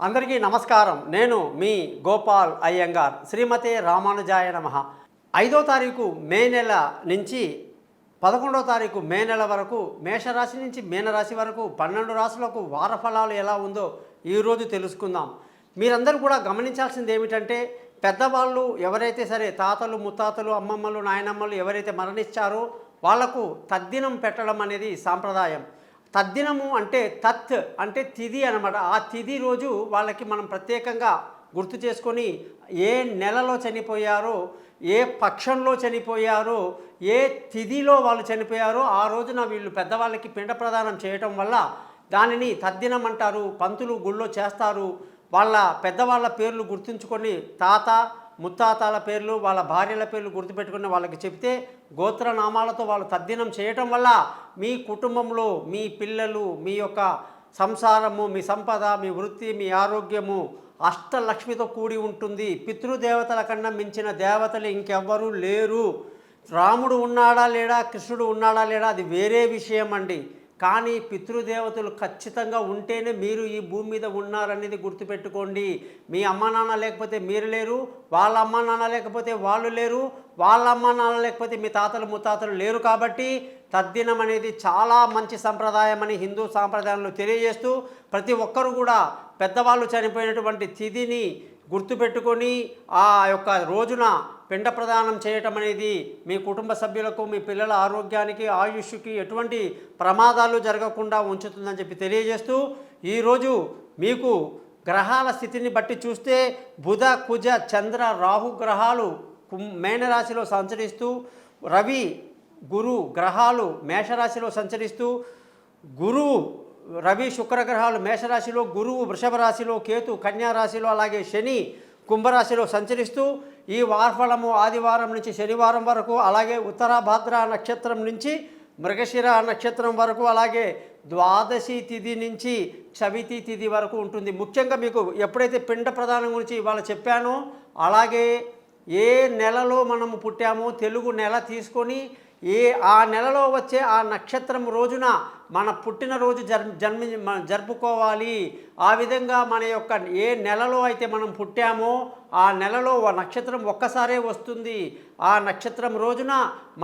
అందరికీ నమస్కారం. నేను మీ గోపాల్ అయ్యంగార్. శ్రీమతే రామానుజాయ నమః. 5వ తారీఖు మే నెల నుంచి 11వ తారీఖు మే నెల వరకు మేషరాశి నుంచి మీనరాశి వరకు 12 రాశులకు వార ఫలాలు ఎలా ఉందో ఈరోజు తెలుసుకుందాం. మీరందరూ కూడా గమనించాల్సింది ఏమిటంటే, పెద్దవాళ్ళు ఎవరైతే సరే తాతలు ముత్తాతలు అమ్మమ్మలు నాయనమ్మలు ఎవరైతే మరణించారో వాళ్లకు తద్దినం పెట్టడం అనేది సాంప్రదాయం. తద్దినము అంటే తత్ అంటే తిథి అనమాట. ఆ తిథి రోజు వాళ్ళకి మనం ప్రత్యేకంగా గుర్తు చేసుకొని ఏ నెలలో చనిపోయారో, ఏ పక్షంలో చనిపోయారో, ఏ తిథిలో వాళ్ళు చనిపోయారో ఆ రోజున వీళ్ళు పెద్దవాళ్ళకి పిండ ప్రదానం చేయటం వల్ల దానిని తద్దినం అంటారు. పంతులు గుళ్ళో చేస్తారు. వాళ్ళ పెద్దవాళ్ళ పేర్లు గుర్తుంచుకొని తాత ముత్తాతల పేర్లు వాళ్ళ భార్యల పేర్లు గుర్తుపెట్టుకుని వాళ్ళకి చెప్తే గోత్రనామాలతో వాళ్ళు తద్దినం చేయటం వల్ల మీ కుటుంబంలో మీ పిల్లలు, మీ యొక్క సంసారము, మీ సంపద, మీ వృత్తి, మీ ఆరోగ్యము అష్టలక్ష్మితో కూడి ఉంటుంది. పితృదేవతల కన్నా మించిన దేవతలు ఇంకెవ్వరూ లేరు. రాముడు ఉన్నాడా లేడా, కృష్ణుడు ఉన్నాడా లేడా అది వేరే విషయం అండి. కానీ పితృదేవతలు ఖచ్చితంగా ఉంటేనే మీరు ఈ భూమి మీద ఉన్నారనేది గుర్తుపెట్టుకోండి. మీ అమ్మ నాన్న లేకపోతే మీరు లేరు, వాళ్ళ అమ్మ నాన్న లేకపోతే వాళ్ళు లేరు, వాళ్ళ అమ్మ నాన్న లేకపోతే మీ తాతలు ముత్తాతలు లేరు. కాబట్టి తద్దినం అనేది చాలా మంచి సంప్రదాయం అని హిందూ సాంప్రదాయంలో తెలియజేస్తూ, ప్రతి ఒక్కరూ కూడా పెద్దవాళ్ళు చనిపోయినటువంటి తిథిని గుర్తుపెట్టుకొని ఆ యొక్క రోజున పిండ ప్రదానం చేయటం అనేది మీ కుటుంబ సభ్యులకు, మీ పిల్లల ఆరోగ్యానికి, ఆయుష్కి ఎటువంటి ప్రమాదాలు జరగకుండా ఉంచుతుందని చెప్పి తెలియజేస్తూ, ఈరోజు మీకు గ్రహాల స్థితిని బట్టి చూస్తే బుధ కుజ చంద్ర రాహు గ్రహాలు మేనరాశిలో సంచరిస్తూ, రవి గురు గ్రహాలు మేషరాశిలో సంచరిస్తూ, గురువు రవి శుక్ర గ్రహాలు మేషరాశిలో, గురువు వృషభ రాశిలో, కేతు కన్యా రాశిలో, అలాగే శని కుంభరాశిలో సంచరిస్తూ ఈ వారఫలము ఆదివారం నుంచి శనివారం వరకు, అలాగే ఉత్తరాభాద్ర నక్షత్రం నుంచి మృగశిర నక్షత్రం వరకు, అలాగే ద్వాదశి తిథి నుంచి చవితి తిథి వరకు ఉంటుంది. ముఖ్యంగా మీకు ఎప్పుడైతే పిండ ప్రదానం గురించి ఇవాళ చెప్పానో, అలాగే ఏ నెలలో మనము పుట్టామో తెలుగు నెల తీసుకొని ఆ నెలలో వచ్చే ఆ నక్షత్రం రోజున మన పుట్టినరోజు జరుపుకోవాలి. ఆ విధంగా మన యొక్క ఏ నెలలో అయితే మనం పుట్టామో ఆ నెలలో నక్షత్రం ఒక్కసారే వస్తుంది. ఆ నక్షత్రం రోజున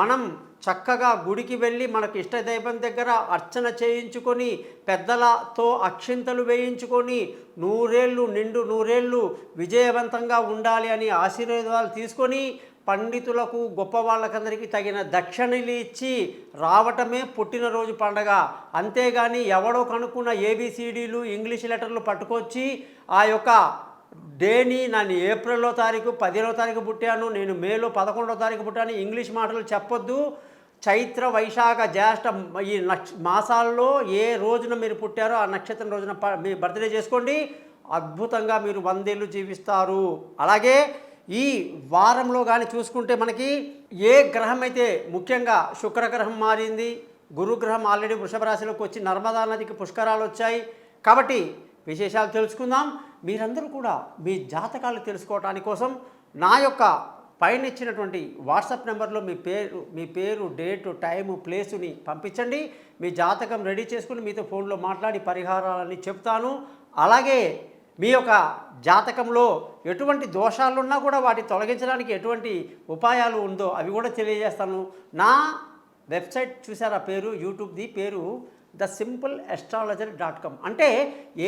మనం చక్కగా గుడికి వెళ్ళి మనకు ఇష్టదైవం దగ్గర అర్చన చేయించుకొని, పెద్దలతో అక్షింతలు వేయించుకొని, నూరేళ్ళు నిండు నూరేళ్ళు విజయవంతంగా ఉండాలి అని ఆశీర్వాదాలు తీసుకొని, పండితులకు గొప్ప వాళ్ళకందరికీ తగిన దక్షిణలు ఇచ్చి రావటమే పుట్టినరోజు పండగ. అంతేగాని ఎవడో కనుక్కున్న ఏబిసిడీలు ఇంగ్లీష్ లెటర్లు పట్టుకొచ్చి ఆ యొక్క డేని నేను ఏప్రిల్లో తారీఖు 15వ తారీఖు పుట్టాను, నేను మేలో 11వ తారీఖు పుట్టాను ఇంగ్లీష్ మాటలు చెప్పొద్దు. చైత్ర వైశాఖ జ్యేష్ఠ ఈ మాసాల్లో ఏ రోజున మీరు పుట్టారో ఆ నక్షత్రం రోజున మీ బర్త్డే చేసుకోండి. అద్భుతంగా మీరు 100 ఏళ్ళు జీవిస్తారు. అలాగే ఈ వారంలో కానీ చూసుకుంటే మనకి ఏ గ్రహం అయితే, ముఖ్యంగా శుక్రగ్రహం మారింది, గురుగ్రహం ఆల్రెడీ వృషభ రాశిలోకి వచ్చి నర్మదా నదికి పుష్కరాలు వచ్చాయి. కాబట్టి విశేషాలు తెలుసుకుందాం. మీరందరూ కూడా మీ జాతకాలు తెలుసుకోవటానికి కోసం నా యొక్క పైన ఇచ్చినటువంటి వాట్సాప్ నెంబర్లో మీ పేరు డేటు టైము ప్లేసుని పంపించండి. మీ జాతకం రెడీ చేసుకుని మీతో ఫోన్లో మాట్లాడి పరిహారాలని చెప్తాను. అలాగే మీ యొక్క జాతకంలో ఎటువంటి దోషాలున్నా కూడా వాటి తొలగించడానికి ఎటువంటి ఉపాయాలు ఉందో అవి కూడా తెలియజేస్తాను. నా వెబ్సైట్ చూసారా, పేరు యూట్యూబ్ది పేరు thesimple.astrologer.com. అంటే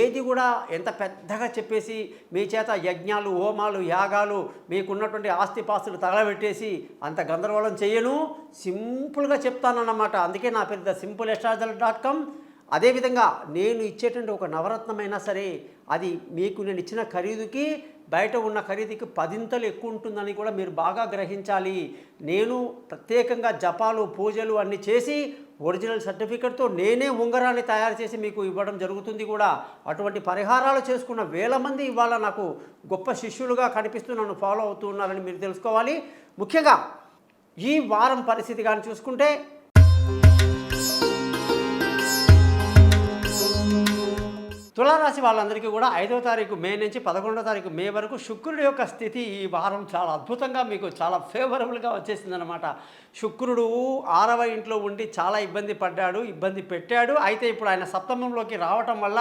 ఏది కూడా ఎంత పెద్దగా చెప్పేసి మీ చేత యజ్ఞాలు హోమాలు యాగాలు మీకున్నటువంటి ఆస్తిపాస్తులు తగలబెట్టేసి అంత గందరగోళం చేయను, సింపుల్గా చెప్తానన్నమాట. అందుకే నా పేరు thesimple.astrologer.com. అదేవిధంగా నేను ఇచ్చేటువంటి ఒక నవరత్నమైనా సరే అది మీకు నేను ఇచ్చిన ఖరీదుకి బయట ఉన్న ఖరీదుకి 10 ఎక్కువ ఉంటుందని కూడా మీరు బాగా గ్రహించాలి. నేను ప్రత్యేకంగా జపాలు పూజలు అన్నీ చేసి ఒరిజినల్ సర్టిఫికెట్తో నేనే ఉంగరాన్ని తయారు చేసి మీకు ఇవ్వడం జరుగుతుంది కూడా. అటువంటి పరిహారాలు చేసుకున్న వేల మంది ఇవాళ నాకు గొప్ప శిష్యులుగా కనిపిస్తూ నన్ను ఫాలో అవుతూ ఉన్నారని మీరు తెలుసుకోవాలి. ముఖ్యంగా ఈ వారం పరిస్థితి కానీ చూసుకుంటే, తులారాశి వాళ్ళందరికీ కూడా 5వ తారీఖు మే నుంచి 11వ తారీఖు మే వరకు శుక్రుడి యొక్క స్థితి ఈ వారం చాలా అద్భుతంగా మీకు చాలా ఫేవరబుల్గా వచ్చేసిందనమాట. శుక్రుడు 6వ ఇంట్లో ఉండి చాలా ఇబ్బంది పెట్టాడు. అయితే ఇప్పుడు ఆయన సప్తమంలోకి రావటం వల్ల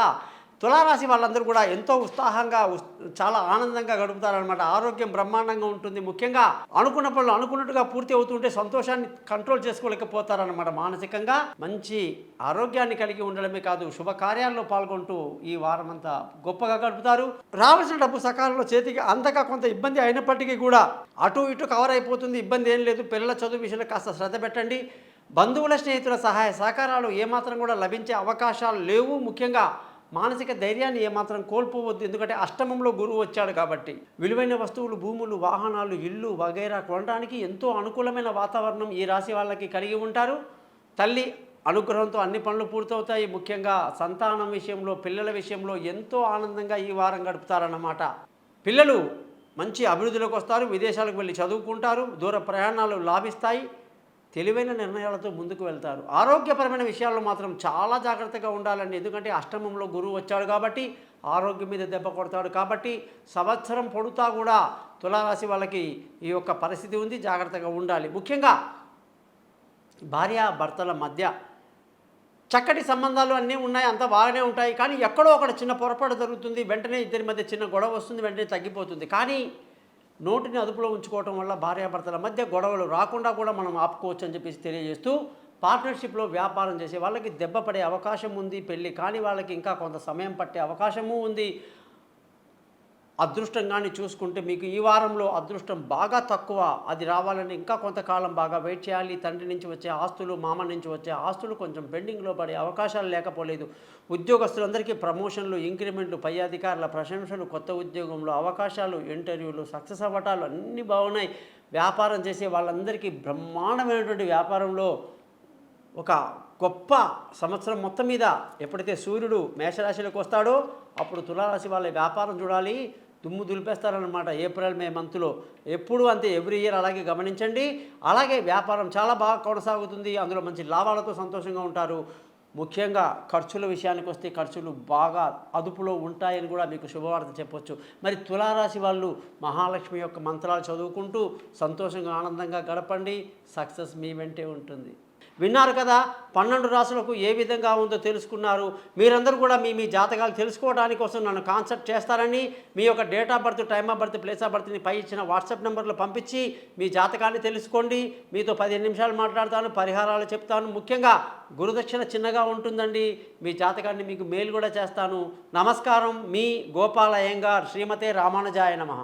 తులారాశి వాళ్ళందరూ కూడా ఎంతో ఉత్సాహంగా చాలా ఆనందంగా గడుపుతారనమాట. ఆరోగ్యం బ్రహ్మాండంగా ఉంటుంది. ముఖ్యంగా అనుకున్న పనులు అనుకున్నట్టుగా పూర్తి అవుతుంటే సంతోషాన్ని కంట్రోల్ చేసుకోలేకపోతారనమాట. మానసికంగా మంచి ఆరోగ్యాన్ని కలిగి ఉండడమే కాదు, శుభకార్యాల్లో పాల్గొంటూ ఈ వారం అంతా గొప్పగా గడుపుతారు. రావాల్సిన డబ్బు సకాలంలో చేతికి అందక కొంత ఇబ్బంది అయినప్పటికీ కూడా అటు ఇటు కవర్ అయిపోతుంది. ఇబ్బంది ఏం లేదు. పిల్లల చదువు విషయంలో కాస్త శ్రద్ధ పెట్టండి. బంధువుల స్నేహితుల సహాయ సహకారాలు ఏమాత్రం కూడా లభించే అవకాశాలు లేవు. ముఖ్యంగా మానసిక ధైర్యాన్ని ఏమాత్రం కోల్పోవద్దు. ఎందుకంటే అష్టమంలో గురువు వచ్చాడు కాబట్టి విలువైన వస్తువులు, భూములు, వాహనాలు, ఇల్లు వగైరా కొనడానికి ఎంతో అనుకూలమైన వాతావరణం ఈ రాశి వాళ్ళకి కలిగి ఉంటారు. తల్లి అనుగ్రహంతో అన్ని పనులు పూర్తవుతాయి. ముఖ్యంగా సంతానం విషయంలో, పిల్లల విషయంలో ఎంతో ఆనందంగా ఈ వారం గడుపుతారన్నమాట. పిల్లలు మంచి అభివృద్ధిలోకి వస్తారు. విదేశాలకు వెళ్ళి చదువుకుంటారు. దూర ప్రయాణాలు లాభిస్తాయి. తెలివైన నిర్ణయాలతో ముందుకు వెళ్తారు. ఆరోగ్యపరమైన విషయాల్లో మాత్రం చాలా జాగ్రత్తగా ఉండాలండి. ఎందుకంటే అష్టమంలో గురువు వచ్చాడు కాబట్టి ఆరోగ్యం మీద దెబ్బ కొడతాడు కాబట్టి సంవత్సరం పొడుతా కూడా తులారాశి వాళ్ళకి ఈ యొక్క పరిస్థితి ఉంది. జాగ్రత్తగా ఉండాలి. ముఖ్యంగా భార్యాభర్తల మధ్య చక్కటి సంబంధాలు అన్నీ ఉన్నాయి, అంతా బాగానే ఉంటాయి. కానీ ఎక్కడో అక్కడ చిన్న పొరపాటు జరుగుతుంది. వెంటనే ఇద్దరి మధ్య చిన్న గొడవ వస్తుంది, వెంటనే తగ్గిపోతుంది. కానీ నోటిని అదుపులో ఉంచుకోవటం వల్ల భార్యాభర్తల మధ్య గొడవలు రాకుండా కూడా మనం ఆపుకోవచ్చు అని చెప్పేసి తెలియజేస్తూ, పార్ట్నర్షిప్లో వ్యాపారం చేసే వాళ్ళకి దెబ్బ పడే అవకాశం ఉంది. పెళ్ళి కాని వాళ్ళకి ఇంకా కొంత సమయం పట్టే అవకాశము ఉంది. అదృష్టంగాని చూసుకుంటే మీకు ఈ వారంలో అదృష్టం బాగా తక్కువ. అది రావాలని ఇంకా కొంతకాలం బాగా వెయిట్ చేయాలి. తండ్రి నుంచి వచ్చే ఆస్తులు, మామ నుంచి వచ్చే ఆస్తులు కొంచెం పెండింగ్లో పడే అవకాశాలు లేకపోలేదు. ఉద్యోగస్తులందరికీ ప్రమోషన్లు, ఇంక్రిమెంట్లు, పై అధికారుల ప్రశంసలు, కొత్త ఉద్యోగంలో అవకాశాలు, ఇంటర్వ్యూలు సక్సెస్ అవ్వటాలు అన్నీ బాగున్నాయి. వ్యాపారం చేసే వాళ్ళందరికీ బ్రహ్మాండమైనటువంటి వ్యాపారంలో ఒక గొప్ప సంవత్సరం మొత్తం మీద ఎప్పుడైతే సూర్యుడు మేషరాశిలోకి వస్తాడో అప్పుడు తులారాశి వాళ్ళ వ్యాపారం చూడాలి, దుమ్ము దులిపేస్తారనమాట. ఏప్రిల్ మే మంత్లో ఎప్పుడు అంతే, ఎవ్రీ ఇయర్ అలాగే గమనించండి. అలాగే వ్యాపారం చాలా బాగా కొనసాగుతుంది. అందులో మంచి లాభాలతో సంతోషంగా ఉంటారు. ముఖ్యంగా ఖర్చుల విషయానికి వస్తే ఖర్చులు బాగా అదుపులో ఉంటాయని కూడా మీకు శుభవార్త చెప్పొచ్చు. మరి తులారాశి వాళ్ళు మహాలక్ష్మి యొక్క మంత్రాలు చదువుకుంటూ సంతోషంగా ఆనందంగా గడపండి. సక్సెస్ మీ వెంటే ఉంటుంది. విన్నారు కదా, 12 రాశులకు ఏ విధంగా ఉందో తెలుసుకున్నారు. మీరందరూ కూడా మీ జాతకాలు తెలుసుకోవడానికి కోసం నన్ను కాన్సల్ట్ చేస్తారని, మీ యొక్క date of birth, time of birth, place of బర్త్ని పై ఇచ్చిన వాట్సాప్ నెంబర్లో పంపించి మీ జాతకాన్ని తెలుసుకోండి. మీతో 15 నిమిషాలు మాట్లాడతాను, పరిహారాలు చెప్తాను. ముఖ్యంగా గురుదక్షిణ చిన్నగా ఉంటుందండి. మీ జాతకాన్ని మీకు మెయిల్ కూడా చేస్తాను. నమస్కారం. మీ గోపాల్ అయ్యంగార్. శ్రీమతే రామానుజాయ నమః.